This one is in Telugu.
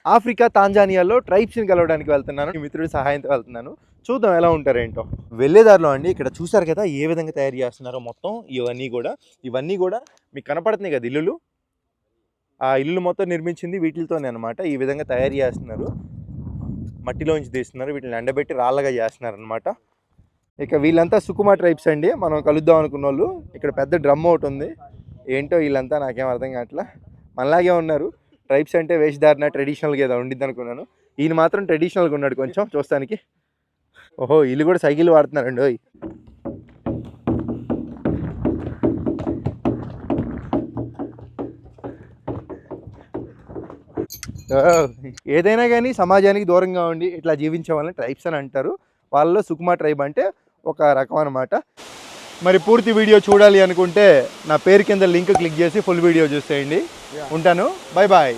ఆఫ్రికా తాంజానియాలో ట్రైబ్స్ని కలవడానికి వెళ్తున్నాను. ఈ మిత్రుడి సహాయంతో వెళ్తున్నాను. చూద్దాం ఎలా ఉంటారేంటో. వెళ్ళేదారిలో అండి ఇక్కడ చూసారు కదా ఏ విధంగా తయారు చేస్తున్నారో మొత్తం ఇవన్నీ కూడా మీకు కనపడుతున్నాయి కదా ఇల్లులు. ఆ ఇల్లు మొత్తం నిర్మించింది వీటితోనే అనమాట. ఈ విధంగా తయారు చేస్తున్నారు, మట్టిలోంచి తీస్తున్నారు, వీటిని ఎండబెట్టి రాళ్ళగా చేస్తున్నారు అనమాట. ఇక వీళ్ళంతా సుకుమా ట్రైబ్స్ అండి, మనం కలుద్దాం అనుకున్న వాళ్ళు. ఇక్కడ పెద్ద డ్రమ్ ఒకటి ఉంది, ఏంటో వీళ్ళంతా నాకేం అర్థం కావట్లా. మనలాగే ఉన్నారు. ట్రైబ్స్ అంటే వేషధారణ ట్రెడిషనల్గా ఏదో ఉండిద్ది అనుకున్నాను. ఈయన మాత్రం ట్రెడిషనల్గా ఉన్నాడు కొంచెం చూస్తానికి. ఓహో వీళ్ళు కూడా సైకిల్ వాడుతున్నారండి. ఓయ్ ఏదైనా కానీ సమాజానికి దూరంగా ఉండి ఇట్లా జీవించే వాళ్ళని ట్రైబ్స్ అని అంటారు. వాళ్ళలో సుకుమా ట్రైబ్ అంటే ఒక రకం అనమాట. మరి పూర్తి వీడియో చూడాలి అనుకుంటే నా పేరు కింద లింక్ క్లిక్ చేసి ఫుల్ వీడియో చూసేయండి. ఉంటాను. Bye bye.